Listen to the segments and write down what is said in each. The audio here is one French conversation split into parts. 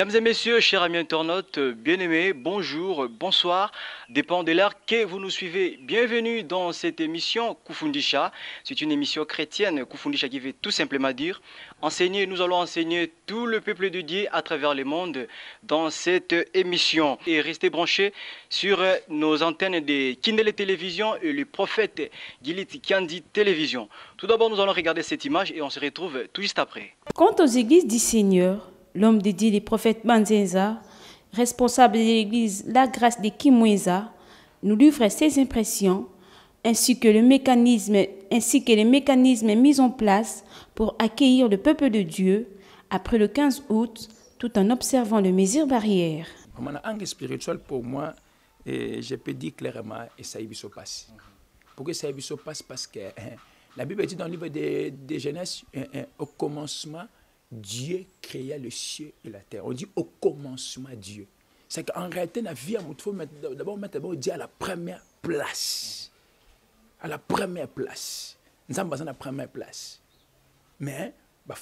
Mesdames et messieurs, chers amis internautes, bien-aimés, bonjour, bonsoir, dépend de l'heure que vous nous suivez. Bienvenue dans cette émission Kufundisha. C'est une émission chrétienne, Kufundisha, qui veut tout simplement dire enseigner. Nous allons enseigner tout le peuple de Dieu à travers le monde dans cette émission. Et restez branchés sur nos antennes de Kindle Télévision et le prophète Gilit Kandi Télévision. Tout d'abord, nous allons regarder cette image et on se retrouve tout juste après. Quant aux églises du Seigneur, l'homme de Dieu, le prophète Manzenza, responsable de l'église La Grâce de Kimweza, nous livre ses impressions ainsi que les mécanismes mis en place pour accueillir le peuple de Dieu après le 15 août, tout en observant les mesures barrières. Mon angle spirituel pour moi, je peux dire clairement, et ça y se passe. Pourquoi ça y se passe? Parce que la Bible dit dans le livre de Genèse, au commencement, Dieu créa le ciel et la terre. On dit au commencement Dieu. C'est qu'en réalité, la vie, il faut d'abord mettre Dieu à la première place. À la première place. Nous sommes à la première place. Mais, bon,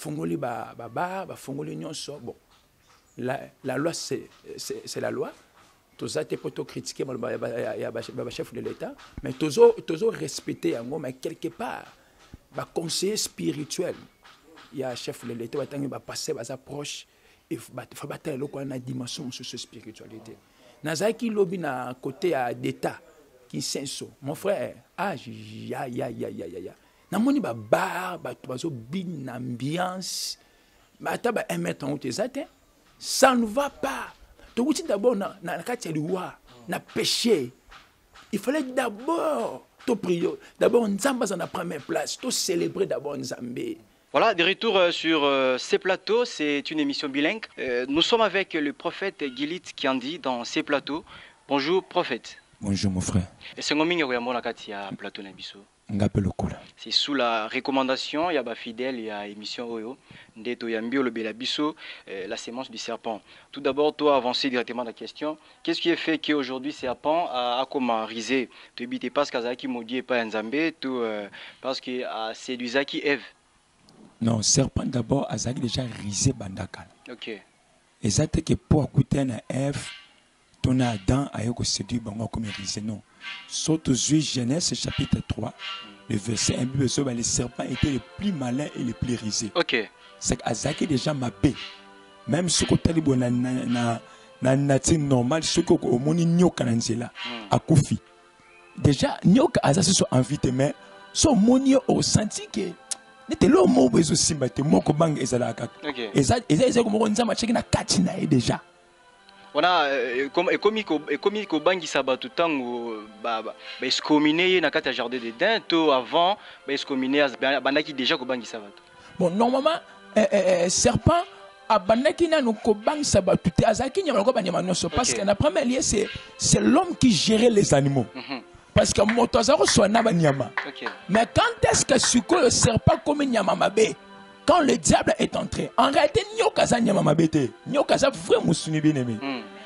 la loi, c'est la loi. Tous les gens critiquer le chef de l'État, mais tous respecter, mais quelque part, le conseiller spirituel. Il y a un chef de l'État qui va passer à proche. Il faut battre une dimension de cette spiritualité. Dans un lobby na côté d'État qui s'inso. Mon frère, na moni ba bar, ba tozo bin ambiance. Ba ta ba emettre en tes atteint. Ça ne va pas. Tu vois d'abord na kati loi, na péché. Il fallait d'abord to prier. D'abord Nzamba en la première place, to célébrer d'abord Nzambé. Voilà, de retour sur ces plateaux, c'est une émission bilingue. Nous sommes avec le prophète Gilit Kandi dans ces plateaux. Bonjour prophète. Bonjour mon frère. C'est plateau Nabiso. C'est sous la recommandation, il y a fidèle, il y a émission Oyo, Ndeto Yambio le Belabiso, la sémence du serpent. Tout d'abord, toi, avancer directement la question. Qu'est-ce qui est fait qu'aujourd'hui serpent a comment risé? Tu habites parce qu'Azaki Modi pas un Zambé, parce que c'est du Zaki Eve. Non, serpent d'abord, Azaki déjà risé bandakal. Ok. Et ça que pour écouter un F, ton Adam a eu séduit bango comme risé non. Saute aux yeux Genèse chapitre 3, le verset 1, les serpents étaient les plus malins et les plus risés. Ok. C'est qu'Azaki déjà m'a bé. Même ce que tu as na nature normale, ce que au moni nyoka nanzela a koufi. Déjà nyoka Azaki sont invité mais son moni au senti que n'était là au mot besoin simbate moko bang ezalaka. Ok. Eza comme on nzama cheki na katina déjà. Voilà, comme ko bangi sabatu tango ba escominer na kata jardin de Dain to avant ba escominer bandaki déjà ko bangi sabatu. Bon normalement serpent abandaki na no ko bangi sabatu te azaki nyama ko banyama noso parce que na premier lieu c'est l'homme qui gérait les animaux. Parce que motozaro soit na banyama. Mais quand est-ce que le serpent comme nyama mabe? Quand le diable est entré, en réalité, nyoka nyama mabete, nyoka za vrai musuni bien aimé.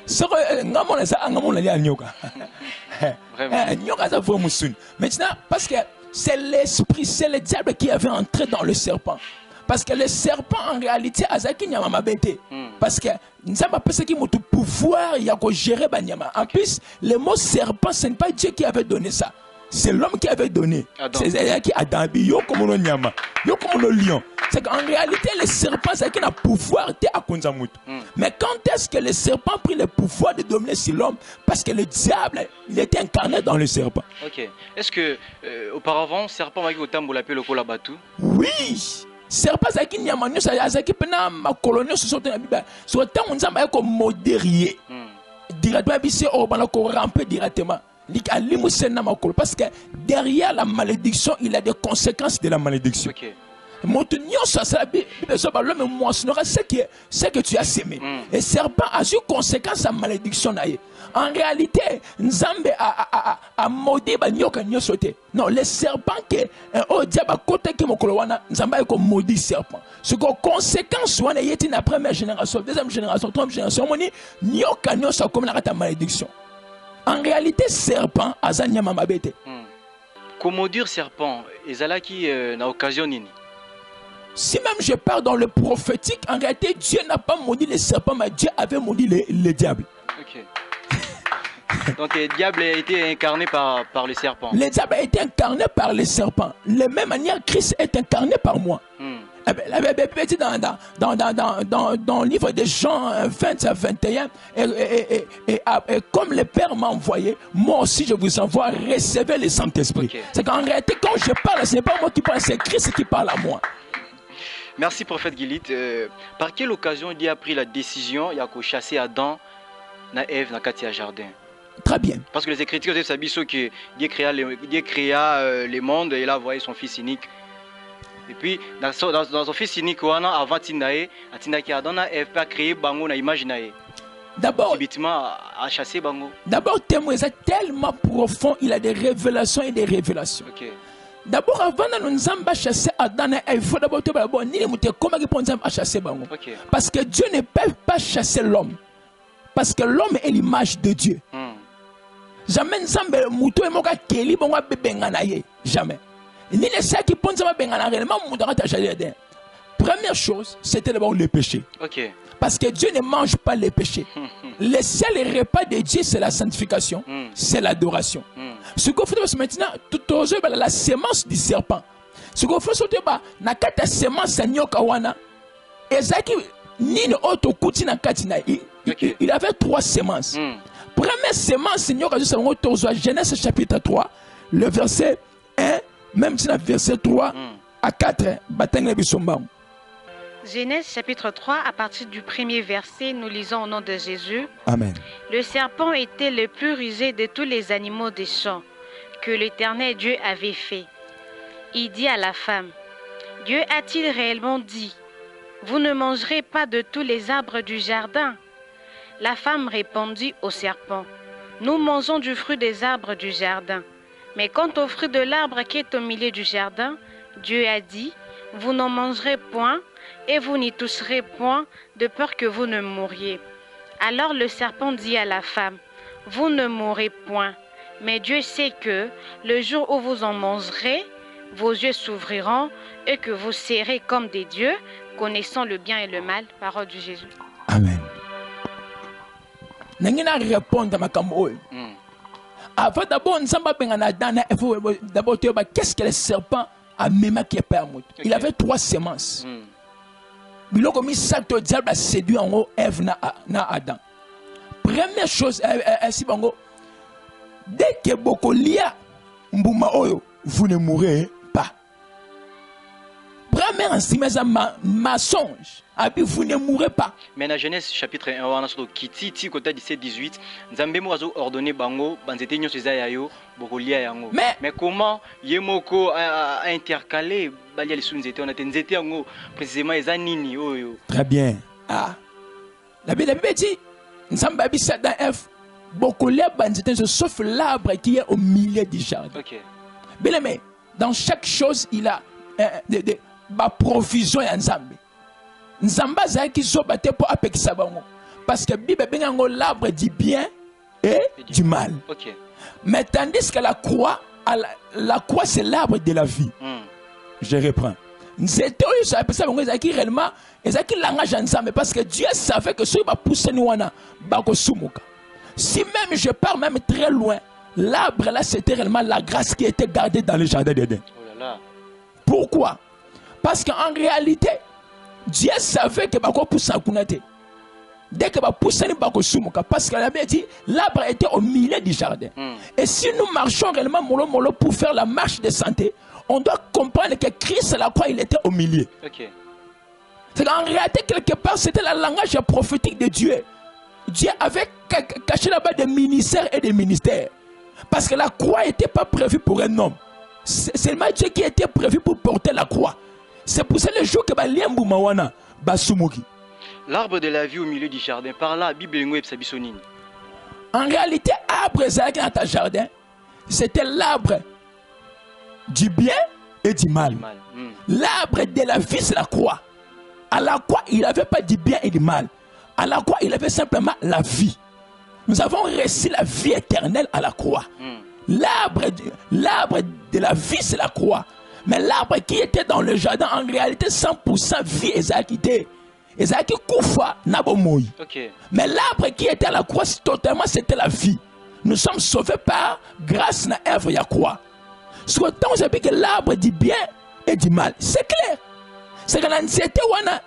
Ce ngamona za ngamona li nyoka. Nyoka za vrai musuni. Maintenant, parce que c'est l'esprit, c'est le diable qui avait entré dans le serpent. Parce que le serpent en réalité azaki nyama mabete. Parce que nzamba pesa ki motu pouvoir ya ko gérer banyama. En plus, le mot serpent, ce n'est pas Dieu qui avait donné ça. C'est l'homme qui avait donné. C'est qui Adam yo comme le nyama, yo comme le lion. C'est qu'en réalité, le serpent, c'est qu'il a pouvoir de Akunzamut. Mais quand est-ce que le serpent a pris le pouvoir de dominer sur l'homme? Parce que le diable, il était incarné dans le serpent. Ok. Est-ce que auparavant, serpent va au tambour l'appelle le kolabatu? Oui. Serpent, c'est qu'il n'y a pas de ça. C'est qu'il y a ma colonie sur la Bible. Sur le temps, on a comme modéré. Directement, c'est on va ramper directement. Parce que derrière la malédiction, il y a des conséquences de la malédiction. Okay. C'est que tu as semé. Et serpent a eu conséquence à la malédiction. En réalité, Nzambe a maudit non, les serpents qui au diable côté qui mokolowana Nzambe a maudit serpent. Ce que conséquence on est la première génération, deuxième génération, troisième génération, on dit nyoka nyosa comme la malédiction. En réalité, serpent a zanyama mabete. Comment dire serpent? Ezalaki na occasion nini? Si même je pars dans le prophétique, en réalité, Dieu n'a pas maudit les serpents, mais Dieu avait maudit le diable. Ok. Donc le diable a été incarné par le serpent. Le diable a été incarné par les serpents. De la même manière, Christ est incarné par moi. Dans le livre de Jean 20 à 21, et comme le Père m'a envoyé, moi aussi je vous envoie, recevez le Saint-Esprit. Okay. C'est qu'en réalité, quand je parle, ce n'est pas moi qui parle, c'est Christ qui parle à moi. Merci, prophète Gilit. Par quelle occasion Dieu a pris la décision de chasser Adam et Ève dans le jardin? Très bien. Parce que les Écritures disent que Dieu créa le monde et il a envoyé son Fils unique. Et puis, dans son Fils unique, avant Tinae, Adam et Ève a créé Bango na image nae. D'abord, à chasser Bango. D'abord, témoin est tellement profond, il a des révélations et des révélations. Okay. D'abord, avant de nous chasser Adam et Ève, il faut d'abord comment il chasser Bango. Okay. Parce que Dieu ne peut pas chasser l'homme. Parce que l'homme est l'image de Dieu. Jamais nzambe muto emoka keli bongo bebenga na ye. Jamais. Ni les sacs qui pensent à benga na réellement muto ta jardin. Première chose, c'était d'abord le péché. OK. Parce que Dieu ne mange pas les péchés. Le seul repas de Dieu, c'est la sanctification, c'est l'adoration. Ce qu'il faut maintenant, tout aux yeux, la sémence du serpent. Ce qu'il faut sauter bas, na kata sémence à nyoka wana. Ezaki ni ne auto kuti na katina. Il avait 3 sémences. Première sémence, Genèse chapitre 3, le verset 1, même si le verset 3 à 4, Genèse chapitre 3, à partir du premier verset, nous lisons au nom de Jésus. Amen. Le serpent était le plus rusé de tous les animaux des champs que l'Éternel Dieu avait fait. Il dit à la femme, Dieu a-t-il réellement dit, vous ne mangerez pas de tous les arbres du jardin? La femme répondit au serpent, nous mangeons du fruit des arbres du jardin. Mais quant au fruit de l'arbre qui est au milieu du jardin, Dieu a dit, vous n'en mangerez point et vous n'y toucherez point de peur que vous ne mouriez. Alors le serpent dit à la femme, vous ne mourrez point, mais Dieu sait que le jour où vous en mangerez, vos yeux s'ouvriront et que vous serez comme des dieux, connaissant le bien et le mal. Parole de Jésus. Amen. Nangina répondre à ma camoule. Avant d'abord, qu'est-ce que le serpent a même qui est père? Il avait 3 sémences. Il a commis ça, le diable a séduit en haut Ève na Adam. Première chose, dès que beaucoup lia mbuma oyo, vous ne mourrez pas. Première mensonge. Vous ne mourrez pas. Mais dans Genèse chapitre 1, on a surtout Kiti, côté 17-18, Nzambe mo azo ordonné bango, banzete nyo seza yayo, bokolia yango. Mais comment Yemoko a intercalé balia les sunzete, on a tenzete yango précisément ezanini oyo. Très bien. Ah. La Bible dit, Nzambe abisa dans F, bokolia banzete sauf l'arbre qui est au milieu du jardin. OK. Bien aimé, dans chaque chose, il a ba provision ya Nzambe. Nzamba zaki zobate po apekisa bango parce que Bible bengango l'arbre du bien et du mal. OK. Mais tandis que la croix c'est l'arbre de la vie. Je reprends. Nzete oyo ça apesa bango zaki réellement ezaki langage Nzambe parce que Dieu savait que ceux va pousser nous wana bako sumuka. Si même je pars même très loin, l'arbre là c'était réellement la grâce qui était gardée dans le jardin d'Éden. Oh là là. Pourquoi? Parce qu'en réalité, Dieu savait que bako poussa kunate. Dès que bako poussa ni bako sumuka, parce que la Bible dit l'arbre était au milieu du jardin. Et si nous marchons réellement mollo pour faire la marche de santé, on doit comprendre que Christ à la croix il était au milieu. OK. C'est qu'en réalité quelque part c'était le langage prophétique de Dieu. Dieu avait caché là-bas des ministères et des ministères. Parce que la croix n'était pas prévue pour un homme. C'est seulement Dieu qui était prévu pour porter la croix. C'est pour ça le jour que l'arbre de la vie au milieu du jardin. Par là, Bible en réalité, arbre dans ta jardin, c'était l'arbre du bien et du mal. L'arbre de la vie, c'est la croix. À la croix, il n'avait pas du bien et du mal. À la croix, il avait simplement la vie. Nous avons reçu la vie éternelle à la croix. L'arbre de la vie, c'est la croix. Mais l'arbre qui était dans le jardin, en réalité, 100% vie Ezakité. Ezaki Koufa Nabomoui. Ok. Mais l'arbre qui était à la croix, totalement, c'était la vie. Nous sommes sauvés par grâce à l'œuvre de la croix. Soit on sait que l'arbre dit bien et dit mal. C'est clair. C'est que l'anxiété,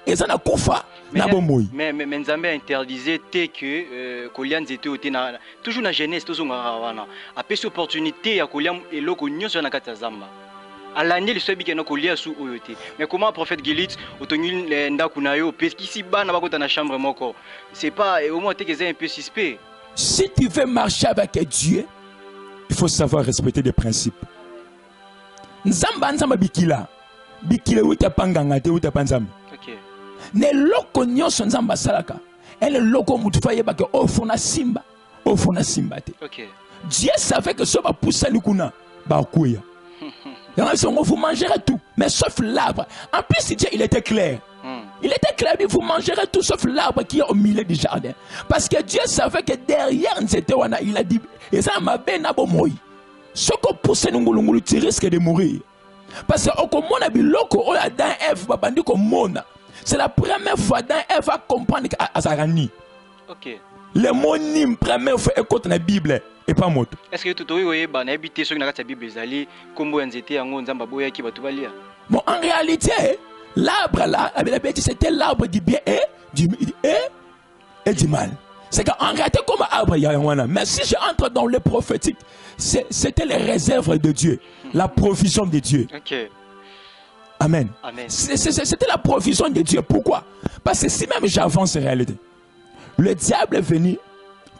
et ça n'a Koufa. Mais Nzambe interdisait que Kolian était toujours dans la jeunesse, toujours après cette opportunité à Kolian et l'autre sur la Katazamba. À l'année, le seul qui est Kolian sous Oyote. Mais comment prophète Gilit, Otonu Ndakunayo, parce qu'ici bas n'a pas dans la chambre moko. C'est pas au moins que c'est un peu suspect. Si tu veux marcher avec Dieu, il faut savoir respecter des principes. Nzamba Nzamba Bikila. Bikila ou ta pangangate ou ta panzamba. Ok. Ne loko nyonso Nzamba salaka. Elle loko mutufa yebake ofona simba. Ofona simba te. Ok. Dieu savait que ça va pousser le kuna. Ba kuya. Vous mangerez tout, mais sauf l'arbre. En plus, Dieu, il était clair. Il était clair, vous mangerez tout sauf l'arbre qui est au milieu du jardin. Parce que Dieu savait que derrière Nzetewana, il a dit, et ça m'a bien abomoi. Ce qu'on pousse nous, tu risques de mourir. Parce que au commun a biloko, on a dans Ève, babandi comme mona. C'est la première fois dans Ève à comprendre à Zarani. Ok. Le mot première fois écoute la Bible. Et pas moto. Est-ce que tout le monde a habité sur la Bible Zali, comme vous étiez en Zambaboya qui va tout valer? Bon, en réalité, l'arbre là, c'était l'arbre du bien et du mal. C'est qu'en réalité, comme arbre, il y a un. Mais si j'entre dans le prophétique, c'était les réserves de Dieu, la provision de Dieu. Ok. Amen. Amen. C'était la provision de Dieu. Pourquoi? Parce que si même j'avance en réalité, le diable est venu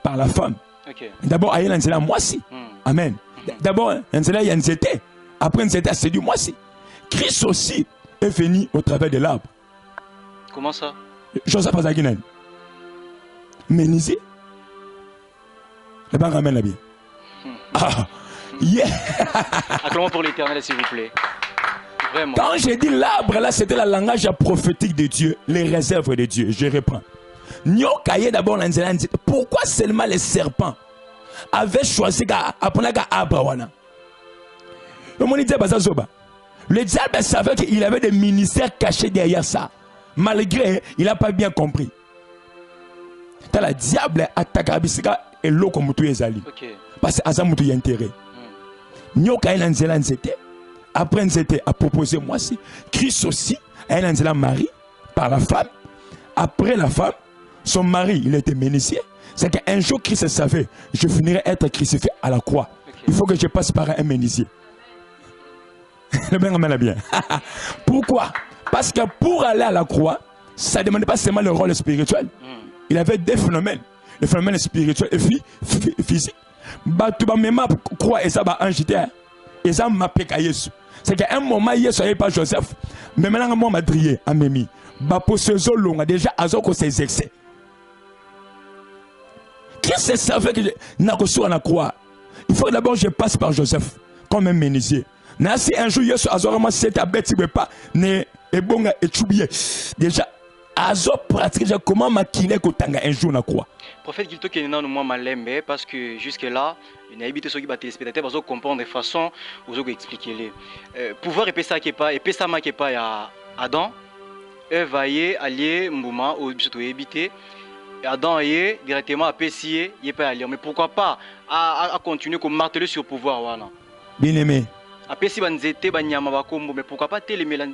par la femme. Okay. D'abord, il y a un moi si. Amen. D'abord, il y a un zété. Après, un zété, c'est du moi si. Christ aussi est venu au travers de l'arbre. Comment ça? Joseph Azaginen. Ménisé. Le banc ramène la bien. Ah, yeah. Acclamons pour l'Éternel, s'il vous plaît. Vraiment. Quand j'ai dit l'arbre, là, c'était le langage prophétique de Dieu, les réserves de Dieu. Je reprends. D'abord, pourquoi seulement les serpents avaient choisi Abraham? Le diable savait qu'il avait des ministères cachés derrière ça. Malgré, il n'a pas bien compris. Le diable attaque et l'eau comme tout est allé. Parce que Azamutu y a intérêt. Après, c'était à proposer moi aussi. Christ aussi, a Marie par la femme. Après la femme, son mari, il était ménicier. C'est qu'un jour, Christ savait, je finirai être crucifié à la croix. Okay. Il faut que je passe par un ménicier. Le bien ramène bien. Pourquoi? Parce que pour aller à la croix, ça ne demandait pas seulement le rôle spirituel. Il avait des phénomènes. Les phénomènes spirituels et physiques. Tu vas même croire et ça va agiter. Et ça m'a pécaillé. C'est qu'à un moment, il n'y avait pas Joseph. Mais maintenant, moi, m'a drillé à Mémi. Pour ce zolo, déjà, à ses excès. Qu'est-ce que ça fait que je n'ai pas croire? Il faut d'abord que je passe par Joseph comme un ménisier. Si un jour, je suis à cette abette, je ne pas, ne bon et choubier. Déjà, Azo pratique comment maquiller un jour na croix. Prophète Gilto qui est dans le moins malembe parce que jusque là, il a habité ceux qui battent les spectateurs pour comprendre de façon aux autres expliquer les. Pouvoir épais ça qui est pas épais ça qui est pas à Adam. Eve aille allié Mbouma ou surtout habité. Adam aille directement à Pessier, il est pas allié. Mais pourquoi pas à continuer comme marteler sur le pouvoir voilà. Bien aimé. Après si banzete banyama bakombo mais pourquoi pas télémélan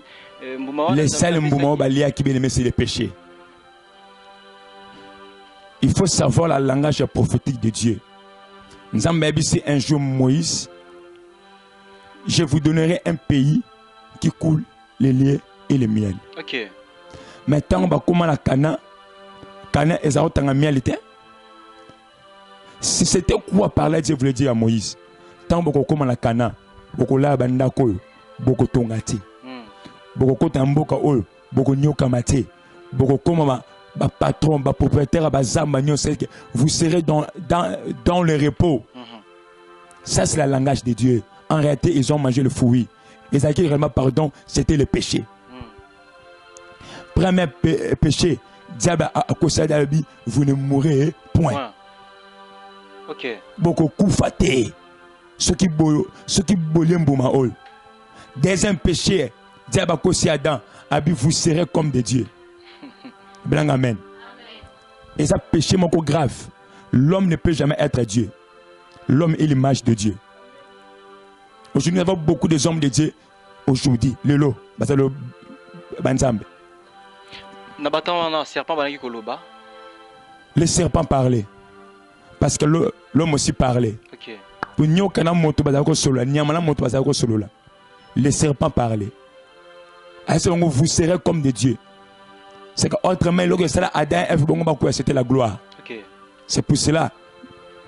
les seuls Mbouma balia qui bien aimé c'est le péché. Il faut savoir le langage prophétique de Dieu. Nous avons dit un jour Moïse, je vous donnerai un pays qui coule les lait et le miel. Ok. Maintenant on va comment la Cana et ça a miel était. Si c'était quoi parler Dieu voulait dire à Moïse. Tant beaucoup comme la Cana, beaucoup là banda koyo, beaucoup tongati, beaucoup tamboka oyo, beaucoup nyoka mate, beaucoup comme patron, propriétaire, vous serez dans le repos. Ça, c'est le langage de Dieu. En réalité, ils ont mangé le fruit. Ils ont dit vraiment pardon, c'était le péché. Premier péché, diable à cause de la vie, vous ne mourrez point. Ok. Beaucoup koufaté. Ce qui bolient Mbouma. Deuxième péché, Diabakosi Adam, vous serez comme des dieux. Blanc, amen. Et ça, péché mon grave. L'homme ne peut jamais être Dieu. L'homme est l'image de Dieu. Aujourd'hui, nous avons beaucoup de hommes de Dieu. Aujourd'hui, le lot, c'est le banzambe. Le serpent parlait. Parce que l'homme aussi parlait. Le serpent parlait. Vous serez comme des dieux. C'est qu'autrement, c'était la gloire. C'est pour cela,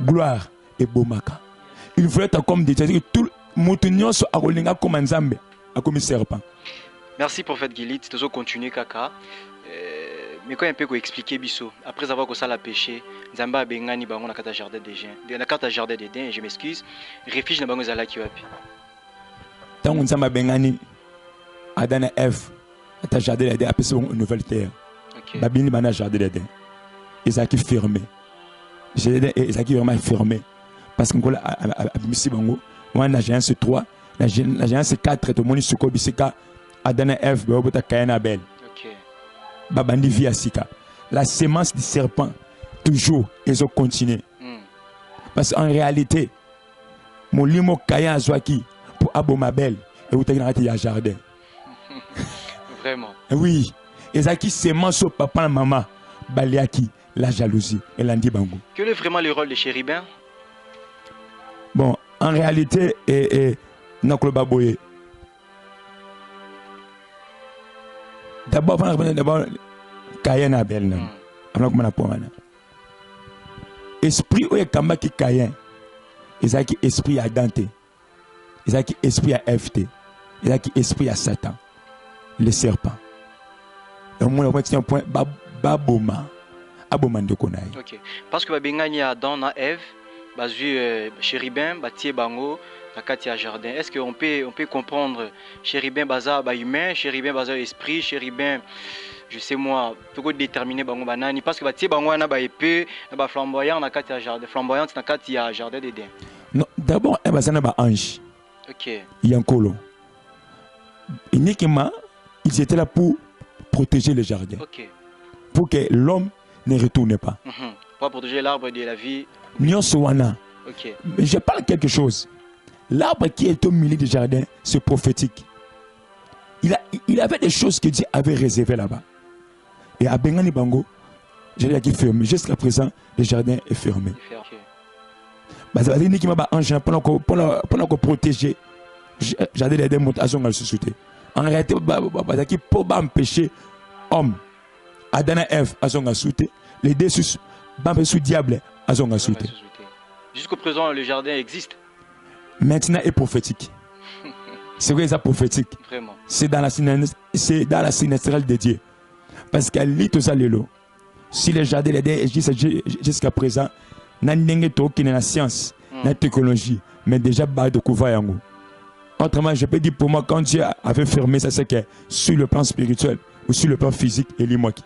gloire et bomaka. Il faut être comme des dieux. Tout le monde soit comme un zambe, comme un serpent. Merci, prophète Gilit. Tu dois continuer, Kaka. Mais quand un peu expliquer biso après avoir que ça la péché Zamba bengani bango na kata jardin des gens na kata jardin des dents je m'excuse réfugié na bango zala ki wapi tant Zamba bengani Adana F ta jardin des dents après c'est une nouvelle terre babini bana jardin des dents Isaki fermé Isaki vraiment fermé parce que ngola abimisi bango wana agence 3 l'agence 4 to moni suko bisika Adana F ba bota kayana bel. Babandi via Sika. La sémence du serpent, toujours, ils ont continué. Parce qu'en réalité, mon limo kaya azwaki pour Abomabel et où t'as un jardin. Vraiment. Oui. Ils ont qui sémence au papa et maman, Baliaki, la jalousie et l'andi bango. Quel est vraiment le rôle des chérubins? Bon, en réalité, Nakolo Baboye. D'abord, Caïn Abel. Esprit où est Kamba qui Caïn. Ils ont qui esprit à Dante. Ils ont qui esprit à FT. Ils ont qui esprit à Satan. Le serpent. Et moi, on point Baboma. Aboma de Konaï. Ok. Parce que Bengani Adam na Ève, basu chérubin, batie bango. Katia jardin. Est-ce qu'on peut comprendre chérubin baza humain, chérubin baza esprit, chérubin je sais moi peut déterminer bango banani parce que batie bango na ba épée na ba flamboyant na katia jardin flamboyant na katia jardin des dents. Non, d'abord un baza na ba ange. OK. Yankolo. Uniquement ils étaient là pour protéger le jardin. OK. Pour que l'homme ne retourne pas. Pour protéger l'arbre de la vie. Nyosowana. OK. Mais je parle quelque chose. L'arbre qui est au milieu du jardin, c'est prophétique. Il avait des choses que Dieu avait réservées là-bas. Et à Bengani Bango, je l'ai dit fermé. Jusqu'à présent, le jardin est fermé. Pendant qu'on protégeait, jardin des démons à son société. En réalité, pour empêcher l'homme, Adana F à son société, les deux sous diable à son société. Jusqu'au présent, le jardin existe. Maintenant est prophétique. C'est vrai, c'est prophétique. Vraiment. C'est dans la sinistrale de Dieu. Parce qu'elle lit tout ça, Lélo. Si le jardin existe jusqu'à présent, n'a la science, la technologie, mais déjà, bas de Kouvayango. Autrement, je peux dire pour moi, quand Dieu avait fermé ça, c'est que sur le plan spirituel ou sur le plan physique, il est moqué.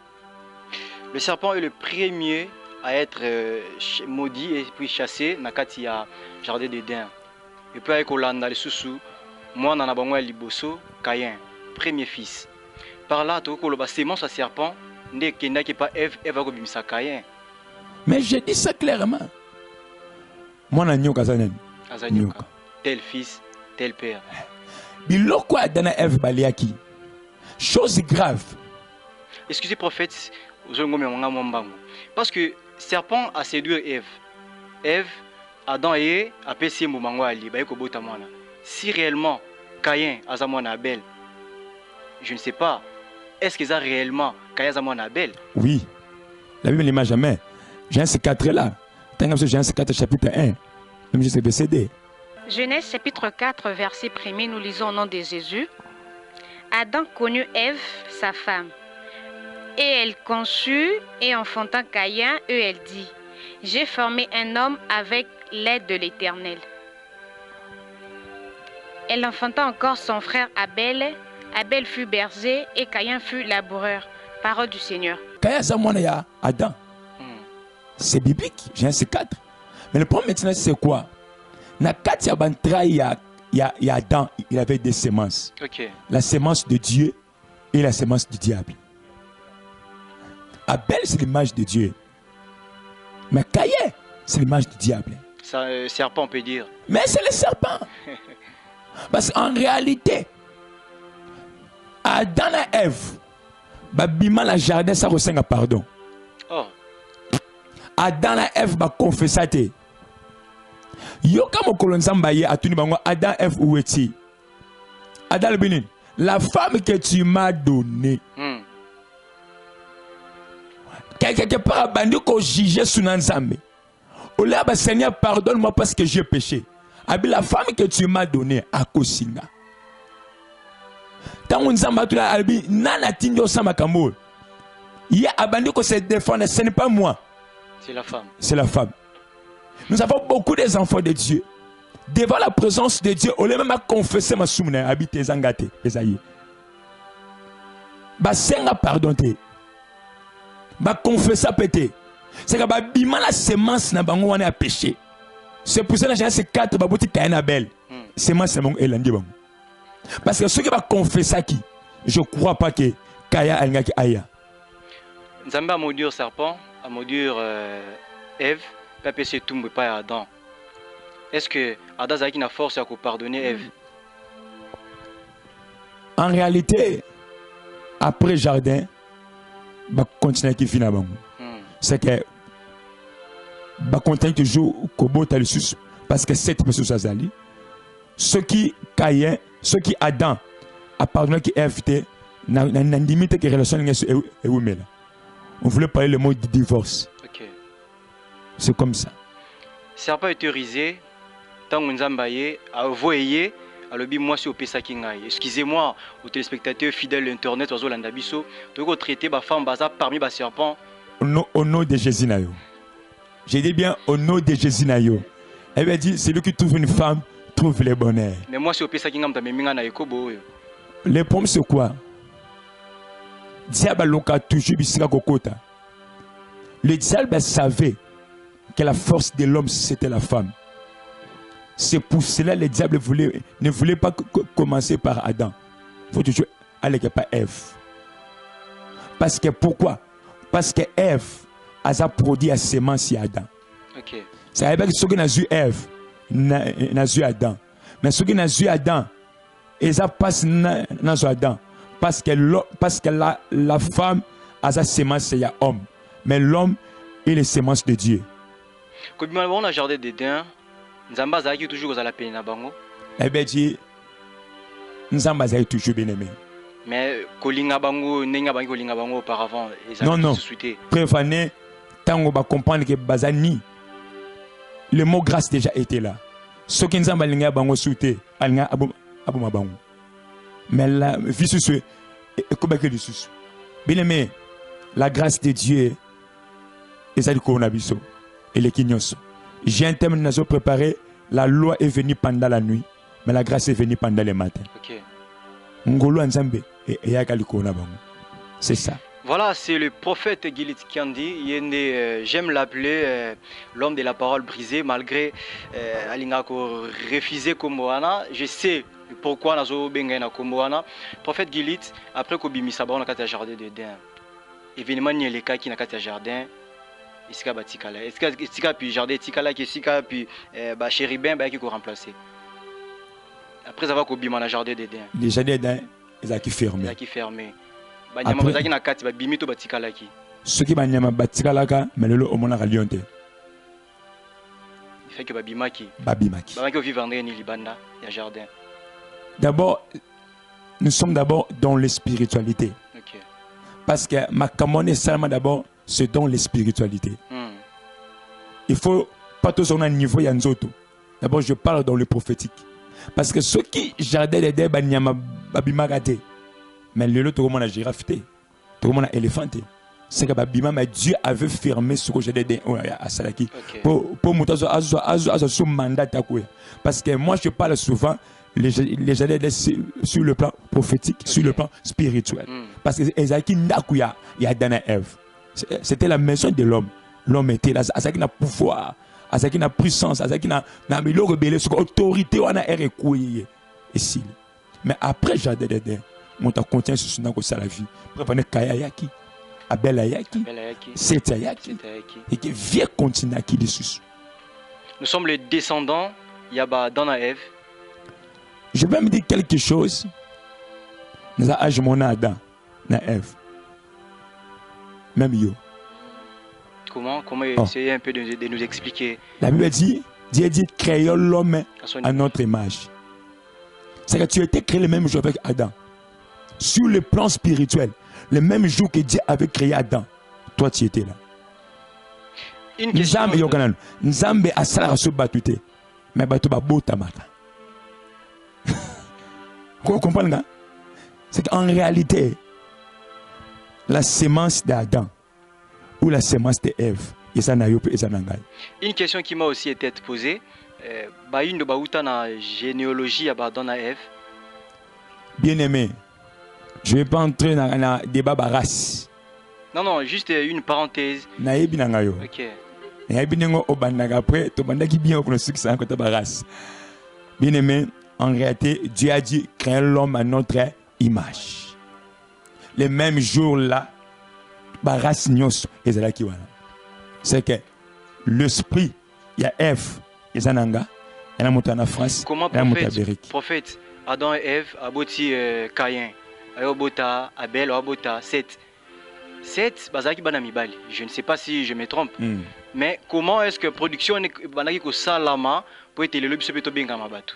Le serpent est le premier à être maudit et puis chassé dans le jardin des dents. Et puis avec Olanda, les sous-sous, moi, dans la Liboso, Caïn, premier fils. Par là, tu as sémence à serpent, n'est pas Ève, Ève a commis Caïn. Mais je dis ça clairement. Moi, je suis Kazanen. Tel fils, tel père. Biloko a donné Ève Baliaki. Chose grave. Excusez, prophète, parce que serpent a séduit Ève. Ève, Adam et APC Moumango Ali, si réellement Caïn a Zamon Abel, je ne sais pas, est-ce qu'ils ont réellement Caïn a Zamon Abel? Oui, la Bible ne m'a jamais. Genèse 4 là, Genèse 4 chapitre 1, même je sais BCD. Genèse chapitre 4 verset 1, nous lisons au nom de Jésus. Adam connut Ève, sa femme, et elle conçut et enfanta Caïn, et elle dit, j'ai formé un homme avec l'aide de l'Éternel. Elle enfanta encore son frère Abel. Abel fut berger et Caïn fut laboureur. Parole du Seigneur. Caïn, c'est mon Adam. C'est biblique, Genèse 4. Mais le problème maintenant, c'est quoi? Na 4 ya il y a Adam, il avait des semences. Ok. La semence de Dieu et la semence du diable. Abel, c'est l'image de Dieu. Mais Caïn, c'est l'image du diable. Ça, serpent, on peut dire. Mais c'est le serpent. Parce qu'en réalité, Adam et Ève, babima la jardin, ça ressemble à pardon. Oh. Adam et Ève, ba confessate. Yoka mo kolonzamba ye atuni bango Adam Ève où est-il? Adam le Bénin, la femme que tu m'as donnée. Quelque part, bandi ko juger sous Nanzambe. Ola ba Seigneur, pardonne-moi parce que j'ai péché. Abi la femme que tu m'as donnée à Kosinga. Tant Nzamba tu la albi nana tinyo sama kamol. Il y a abandi ko se défendre, ce n'est pas moi. C'est la femme. C'est la femme. Nous avons beaucoup des enfants de Dieu. Devant la présence de Dieu, on les même à confesser ma soumne, habiter zangate, esaïe. Ba senga pardonner. Ba confesser pété. C'est que ba bima la semence na bango wana a péché. C'est pour ça que j'ai ces 4 baboti Caïn Abel. Semence c'est mon elandi bango. Parce que ceux qui va confesser qui, je crois pas que Kaya alingaki aya. Nzamba a maudire serpent, a maudire Ève, pas péché tout mais pas Adam. Est-ce que Adam a une force à pardonner Ève? En réalité, après jardin, bah continuer qui finit avant. C'est que bah continuer toujours kobo talisus parce que cette personne s'azali. Ceux qui Caïn, ceux qui Adam a pardonné qui Ève n'a limite que relation et oui on voulait parler le mot du divorce. Okay. C'est comme ça. Serpent autorisé, tant que Nzambaye a voyé, à l'obi moi sur Pesa Kingai. Excusez-moi aux téléspectateurs fidèles de l'internet, aux Olandabiso, de traiter ma femme baza parmi les serpents. Au nom de Jésus Nayo. J'ai dit bien au nom de Jésus Nayo. Elle m'a dit celui qui trouve une femme trouve le bonheur. Mais moi sur Pesa Kingai, je suis na ekobo. Le problème c'est quoi? Diable a toujours bisika kokota. Le diable savait que la force de l'homme c'était la femme. C'est pour cela que le diable ne voulait pas commencer par Adam. Il faut toujours aller par Ève. Parce que pourquoi? Parce que Ève a produit la semence à Adam. Okay. Ça veut dire que ceux qui ont eu Ève, n'a eu Adam. Mais ceux qui ont eu Adam, ils ont passé dans Adam. Parce que la femme a sa semence, c'est l'homme. Mais l'homme est la semence de Dieu. Quand on a jardin d'Éden, Nzamba Zaki toujours à la peine à Bango. Eh bien, dit, Nzamba Zaki toujours bien aimé. Mais Kolinga Bango, Nenga Bango, Kolinga Bango auparavant, non. Prévenez, tant on va comprendre que Bazani, le mot grâce déjà était là. Ce qui Nzamba Linga Bango souté, Alga Abou Mabango. Mais la vie sur ce, bien aimé, la grâce de Dieu, et ça du coronavirus, et les quignons. J'ai un thème nous préparé, la loi est venue pendant la nuit, mais la grâce est venue pendant le matin. Ngolo Nzambe et Yakali coronavirus. C'est ça. Voilà, c'est le prophète Gilit Kiandi. J'aime l'appeler l'homme de la parole brisée, malgré Alingako refusé comme Moana. Je sais pourquoi nazo benga comme Moana. Prophète Gilit, après Kobimi Sabah, on a un jardin d'Éden. Événement n'y a les cas qui n'a qu'un jardin. Est-ce qu'il y a Batikala? Est-ce qu'il y a un jardin Tikala qui est puis Chéribin qui est remplacé? Après avoir Kobimi dans le jardin d'Éden. Les jardins d'Éden, ils ont fermé. Ils ont fermé. Ceux qui banyama batikalaka mais le omona kalionte. Il fait que babimaki. Babimaki. Babimaki vivre en Libanda, il y a jardin. D'abord, nous sommes d'abord dans les spiritualités. Okay. Parce que ma commande seulement d'abord, c'est dans les spiritualités. Il faut pas tous on a un niveau yanzoto. D'abord, je parle dans le prophétique. Parce que ceux qui jardin de banyama babimagate. Mais le tout le monde a girafe, tout le monde a éléphanté. C'est que Dieu avait fermé ce que j'ai dit à Salaki. Pour monter à son mandat. Parce que moi je parle souvent les sur le plan prophétique, sur le plan spirituel. Parce que Ezaki il y a Dana Ève. C'était la maison de l'homme. L'homme était là, Ezaki n'a pouvoir azaki na puissance, azaki na biloko belé sur autorité wana erekouye ici. Mais après jardin d'Éden, mon ta contient sur son ko la vie. Préparer Kaya yaki, Abel yaki, Seth yaki, et que vieux continent qui dessus. Nous sommes les descendants Yaba dans la Ève. Je vais me dire quelque chose. Nous avons mon Adam, na Ève. Même yo. Comment essayer un peu de nous expliquer? La Bible dit, Dieu dit créons l'homme à notre image. C'est que tu as été créé le même jour avec Adam. Sur le plan spirituel, le même jour que Dieu avait créé Adam, toi tu étais là. Une question. Nzambe asala so batute. Mais batu ba bota mata. Vous comprenez? C'est qu'en réalité, la sémence d'Adam ou la sémence d'Ève, une question qui m'a aussi été posée, une de la généalogie dans la Ève. Bien aimé, je ne vais pas entrer dans le débat race. Non, juste une parenthèse. Ok. Bien aimé, en réalité, Dieu a dit créer l'homme à notre image. Les mêmes jours-là, c'est que l'esprit, il y a Ève, il y a Nanga, il y a Moutana France, comment prophète Adam et Ève aboti Caïn, Ayobota, Abel, Ayobota, Seth. Seth, bazaki banamibali. Je ne sais pas si je me trompe. Mais comment est-ce que production banaki ko salama pour être le lobby sobeto benga mabatu?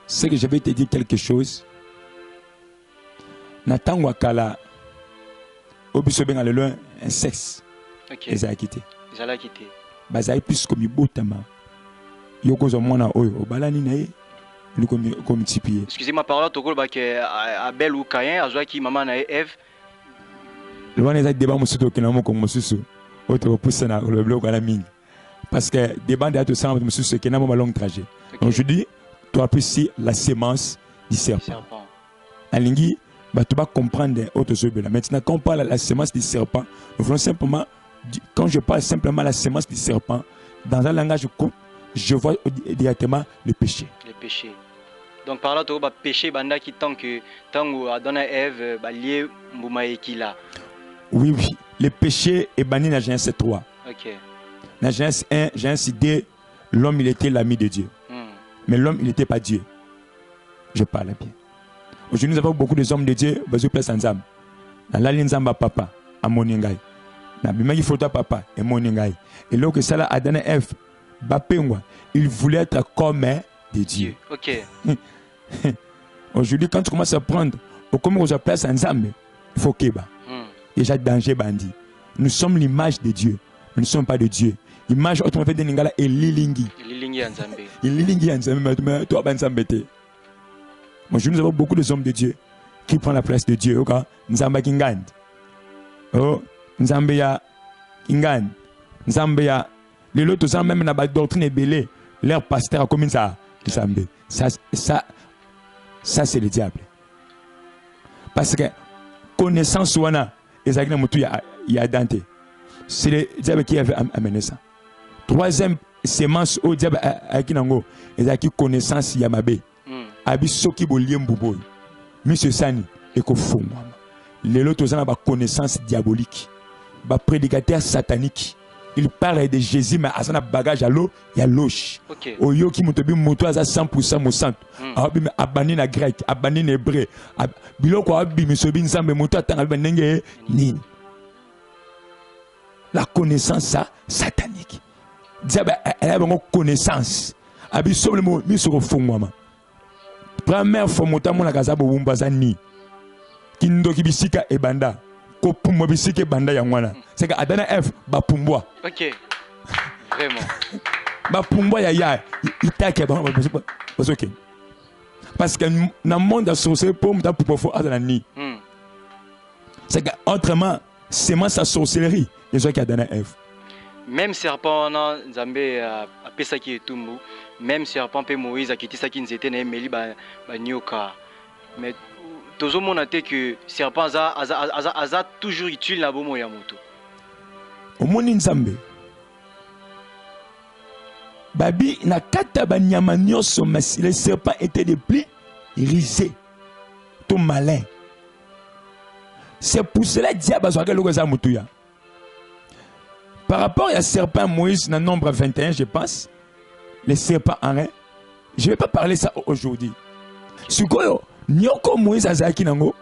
C'est que je vais te dire quelque chose. Nathan Wakala, obiso benga le loin un sexe. Ok. Ils ont quitté. Ils ont quitté. Bazai plus comme ibotama. Yoko zo mona oyo obalani nae. Comme multiplier. Excusez-moi par là, tokolo ba ke Abel ou Caïn azwa ki maman na Ève. Le one est débat musuto kinamo comme mususu. Autre pousse na le bloc à la mine. Parce que débat de tout ça mususu kinamo ma long trajet. Donc je dis toi plus si la sémence du serpent. Alingi tu vas comprendre autre chose là. Maintenant quand on parle de la sémence du serpent, nous voulons simplement quand je parle simplement de la sémence du serpent dans un langage court, je vois directement le péché. Le péché. Donc par là tu vas péché banda qui tant que Adam et Ève lié mbuma ekila. Oui, le péché est banni dans Genèse 3. Ok. Dans Genèse 1, Genèse 2, l'homme il était l'ami de Dieu. Mais l'homme il n'était pas Dieu. Je parle bien. Aujourd'hui nous avons beaucoup de hommes de Dieu, besoin de place ensemble. Dans la ligne Zamba papa, à Moningai. Dans la photo papa, et Moningai. Et là que ça là, Adam et Ève, il voulait être comme des dieux. Ok. Aujourd'hui quand tu commences à prendre, comme on se place ensemble, il faut qu'il y ait déjà danger bandit. Nous sommes l'image de Dieu. Nous ne sommes pas de Dieu. L'image autrement fait de Ningala est Lilingi. Lilingi Nzambe. Lilingi Nzambe, mais toi Nzambe. Aujourd'hui nous avons beaucoup de hommes de Dieu qui prennent la place de Dieu. Nzamba Kingand. Oh, Nzambe ya Kingand. Nzambe ya. Les autres gens même dans la doctrine belée, leur pasteur a commis ça. Nzambe. Ça c'est le diable. Parce que connaissance wana ezakina mutu ya Dante. C'est le diable qui avait amené ça. Troisième sémence au diable akinango ezaki connaissance ya mabe. Abi soki boliembu boy. Monsieur Sani eko fumwa. Les autres gens ba connaissance diabolique. Ba prédicateur satanique. Il parle de Jésus mais à son bagage à l'eau, il y a l'oche. Oyo qui mutobi mutu aza 100% mosanto. Abi abani na grec, abani na hébreu. Biloko abi misobi nzambe mutu atanga benenge nini. La connaissance satanique. Diable elle a une connaissance. Abi soble mo mi sur fongwama. Première fois mutu amona kazabo bumbazani. Kindoki bisika ebanda. Kopumwa bisike banda ya mwana. C'est que Adam et Ève bapumbwa. Ok. Vraiment. Bapumbwa ya itake ba ok. Parce que dans le monde de sorcellerie pour m'ta pour faut Adani. C'est que autrement sémence à sorcellerie les gens qui Adam et Ève. Même serpent na Nzambe a pesa ki etumbu, même serpent pe Moïse a kitisa ki nzete na emeli ba nyoka. Mais tous on a que serpent a toujours utile la bomo ya moto. Au monde Nzambe. Babi, na kata banyama nyonso, les serpents étaient des plus risés, tout malin. C'est pour cela que diable a joué le Moutuya. Par rapport à serpent Moïse, dans nombre 21, je pense, les serpents en rein, je ne vais pas parler ça aujourd'hui. Ce que Nyoko Moïse Azaki Nango,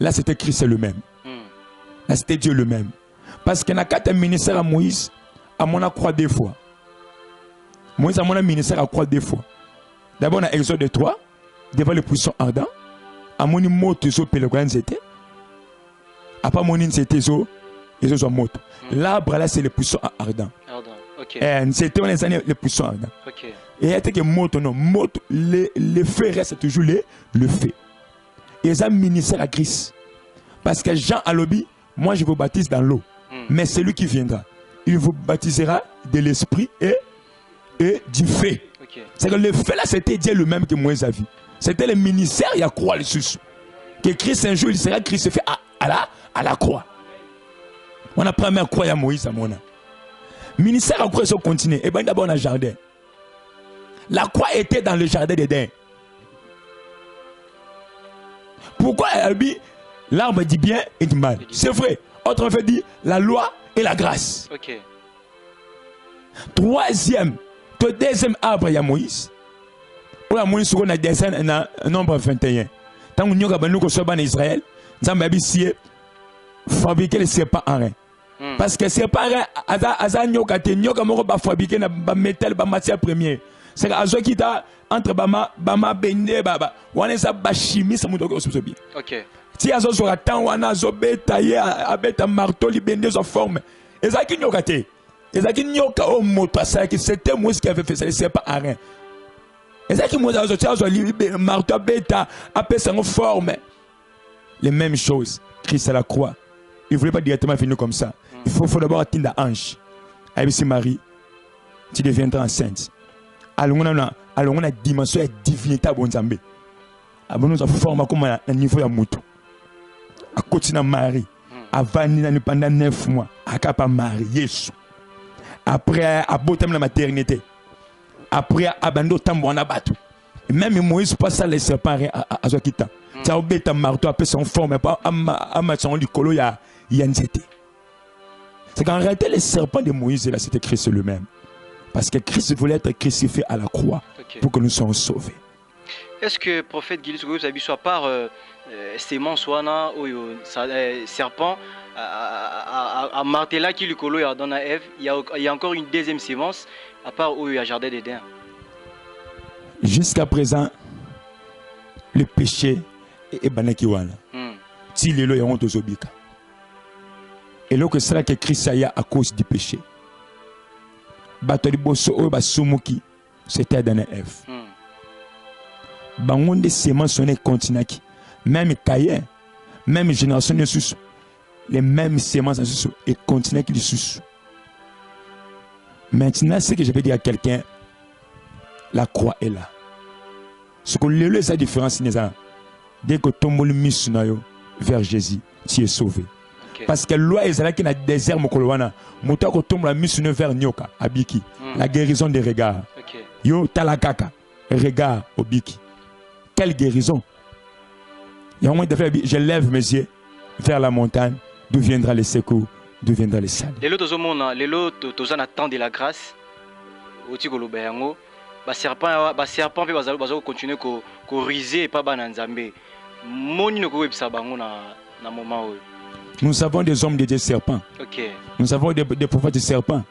là c'était Christ lui-même. Là c'était Dieu lui-même. Parce que dans le ministère à Moïse, à mon croix deux fois. Moïse a mon ministère à croix deux fois. D'abord dans Exode 3, devant le puissant ardent, à mon mot toujours pèlerin c'était. Après mon c'était zo, ils ont mot. L'arbre là c'est le puissant ardent. Okay. C'était les années le puissant ardent. Okay. Et il y a que mot non, mot le feu reste toujours le feu. Et ils ont ministère à Christ. Parce que Jean a lobby, moi je vous baptise dans l'eau. Mais c'est lui qui viendra. Il vous baptisera de l'esprit et du feu. Okay. C'est que le feu là, c'était Dieu lui-même que Moïse a vu. C'était le ministère, il y a croix dessus. Que Christ un jour, il sera crucifié à la croix. On a pris la croix à Moïse à mon âme. Ministère à croix, ils continue. Et bien d'abord dans le jardin. La croix était dans le jardin d'Éden. Pourquoi elle dit l'arbre dit bien et dit mal? C'est vrai. Autrement fait dit la loi et la grâce. Okay. Troisième, le deuxième arbre, il y a Moïse. Ou la Moïse, on a dessin dans nombre 21. Tant que nous avons en Israël, nous avons fabriqué les serpents en rein. Parce que les serpents en rein, nous avons fabriqué des métal, des matières premières. C'est que Azo qui ta entre Bama Bende, on a sa chimie, ça m'a dit. Ok. Si Azo sera tant, on a Azo taillé, avec un marteau, il bende sa forme. Et ça qui nous a gâté. Et ça qui nous a montré, c'était moi qui avait fait ça, les serpents en rein. Et ça qui nous a dit, un marteau, bêta, appelle ça en forme. Les mêmes choses. Christ à la croix. Il ne voulait pas directement finir comme ça. Il faut d'abord atteindre la hanche. Avec Marie, tu deviendras enceinte. Alors on a dimension de divinité à Bonzambé. Alors nous avons formé comme un niveau de moto. À côté de Marie, avant pendant 9 mois, à Capa Marie, Yesu. Après, à Botem la maternité. Après, à Bando Tambo en abattu. Même Moïse passe à les serpents à Zokita. Tu as oublié ta marteau, après son forme, pas à son licolo, il y a une zété. C'est qu'en réalité, les serpents de Moïse, là, c'était Christ lui-même. Parce que Christ voulait être crucifié à la croix pour que nous soyons sauvés. Est-ce que le prophète Guy vous avez soit par sémence ou serpent à martela qui lui colo dans la Ève, il y a encore une deuxième sémence à part où il y a jardin d'Éden. Jusqu'à présent, le péché est banakiwana. Si les lois ont aux obika. Et là que c'est là que Christ a à cause du péché. C'était dans la Ève. Bangon de sémences sont continaki. Même Caïn, même génération de sous. Les mêmes sémences en sous et continaki de sous. Maintenant, ce que je vais dire à quelqu'un, la croix est là. Ce que le sa différence, dès que tu mis vers Jésus, tu es sauvé. Okay. Parce que la loi est là qui a désert mokolowana, mota ko tombe mis vers Nyoka, abiki, la guérison des regards. Okay. Yo talakaka, regard obiki. Quelle guérison! Je lève mes yeux vers la montagne, d'où viendra le secours, d'où viendra le salut. Les lots tozan attend de la grâce. Oti kolobayango. Ba serpent peut continuer ko riser pas bananzambe. Moni no ko websa bango na moment où. Nous avons des hommes de Dieu serpents. Okay. Nous avons des prophètes serpents.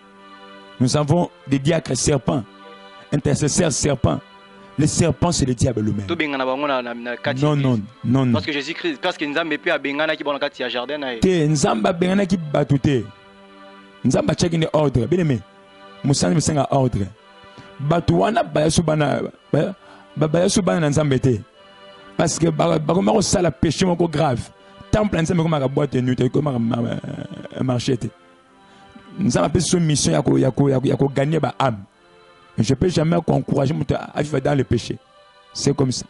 Nous avons des diacres serpents, intercesseurs serpents. Le serpent, c'est le diable lui-même. Non. Parce que Jésus-Christ, parce que Nzambe peut abengana qui bon kati ya jardin na. Te Nzamba bengana qui batute. Nzamba check in ordre. Bien aimé. Musanze besenga ordre. Batuwana bayasubana bayasubana Nzambe te. Parce que bakoma ko sala péché moko grave. Temple Nzambe koma ka boîte nuit koma marché te. Nzamba peut son mission yako gagner ba âme. Je ne peux jamais encourager mon à vivre dans le péché. C'est comme ça.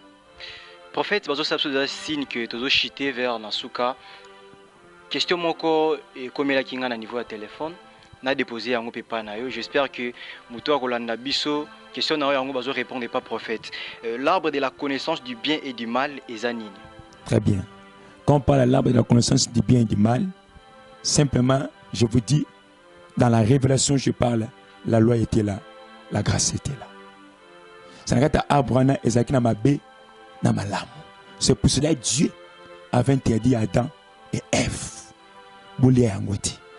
Prophète, bazo sabso signe que tozo chité vers Nasuka. Question moko et comme la kinga na niveau de téléphone. na déposé yango pepa na yo. J'espère que muto akolanda biso question na yango bazo répondre pas prophète. L'arbre de la connaissance du bien et du mal ezanini. Très bien. Quand on parle de l'arbre de la connaissance du bien et du mal, simplement, je vous dis, dans la révélation, je parle, la loi était là, la grâce était là. C'est pour cela que Dieu avait interdit Adam et Ève. Donc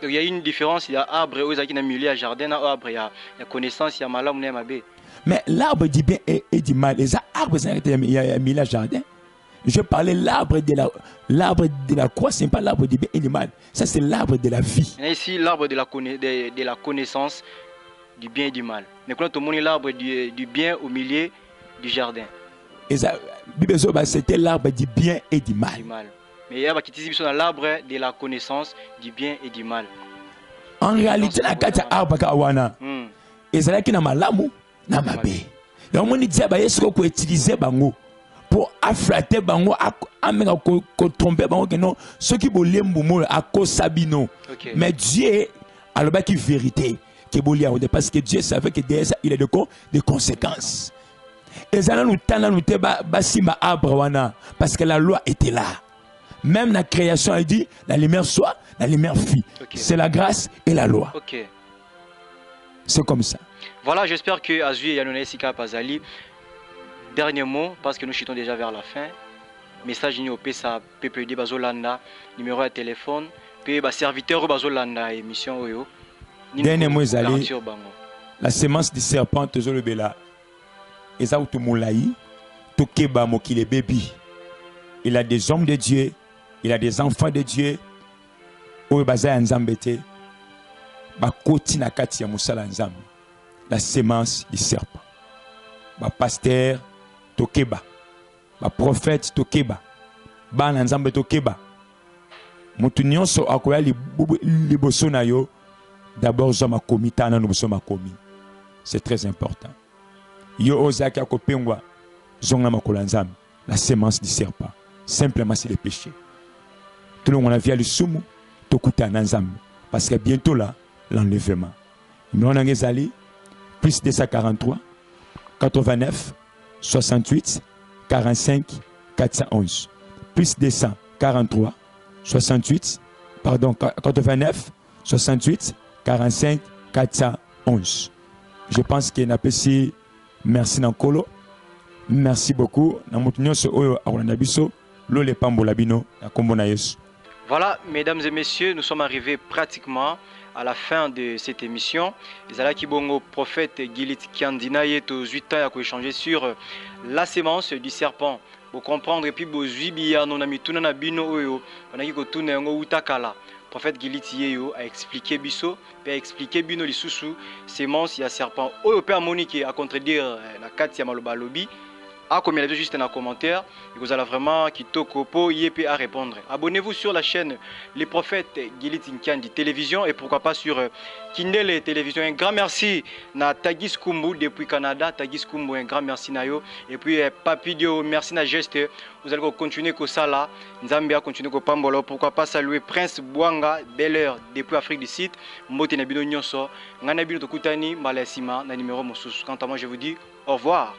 il y a une différence, il y a arbre et milieu à jardin, arbre, il y a connaissance, il y a malam, il y a mabé. Mais l'arbre du bien et du mal, les arbres, il y a milieu à jardin. Je parlais l'arbre de la croix, ce n'est pas l'arbre du bien et du mal. Ça, c'est l'arbre de la vie. Et ici, l'arbre de la connaissance du bien et du mal. Mais quand on a l'arbre du bien au milieu du jardin. C'était l'arbre du bien et du mal. Mais il y a l'arbre de la connaissance du bien et du mal. En réalité, il y a l'arbre kawana. Et c'est là qu'il y a malamu, na mabe. Et on dit que vous utilisez bango pour afflater bango, tromper bango que non, ceux qui veulent l'emboumer à cause sabino. Mais Dieu a le bac qui vérité. Parce que Dieu savait que derrière ça, il y a des conséquences. Et ça nous parce que la loi était là. Même la création a dit la lumière soit, la lumière fit. C'est la grâce et la loi. C'est comme ça. Voilà, j'espère que Azui et Yanona Sika Pazali. Dernier mot, parce que nous chutons déjà vers la fin. Message au PSA PPD Bazolanda, numéro de téléphone, puis serviteur Bazolanda émission Oyo. Dernier mot, la semence du serpent, toujours le bela. Et ça, tout moulaï, tout keba mokile baby. Il a des hommes de Dieu, il a des enfants de Dieu. Oyo baza nzambete, ba koti na kati ya musala nzambe. La semence du serpent. Ba pasteur tokeba, ba prophète tokeba, ba nzambe tokeba. Mutu nyonso akoya liboso na yo. D'abord, c'est très important. La sémence du serpent. Simplement, c'est le péché. Tout le monde a vu le soumou, parce que bientôt là, l'enlèvement. Plus 243, 89, 68, 45, 411. Plus 243, 68, pardon, 89, 68, 45, 411. Je pense qu'il n'a pas si merci Nankolo. Merci beaucoup. Voilà, mesdames et messieurs, nous sommes arrivés pratiquement à la fin de cette émission. Zala Kibongo, prophète Gilit Kiandina, est aux 8 ans à échanger sur la sémence du serpent. Pour comprendre, et puis, Bozuibia, non ami, tout bino oyo, on a dit que tout n'est pas utakala. Prophète Giliti a expliqué biso, a expliqué bino lisusu, sémence, il y a serpent. Oyo peut Monique à contredire la carte ya maloba lobi. A comme il a juste un commentaire, vous allez vraiment kitoko po yep à répondre. Abonnez-vous sur la chaîne Les Prophètes Gilit Nkiandi télévision et pourquoi pas sur Kindele télévision. Un grand merci na Tagis Kumbu depuis Canada, Tagis Kumbu un grand merci na yo et puis Papi Dio merci na geste. Vous allez continuer comme ça là, Nzambia continuer comme Pambolo, pourquoi pas saluer Prince Bouanga Bel-Air depuis Afrique du Sud, Mbote na bino nyonso, ngana bino tokutani Malasima na numéro mosusu. Quant à moi je vous dis au revoir.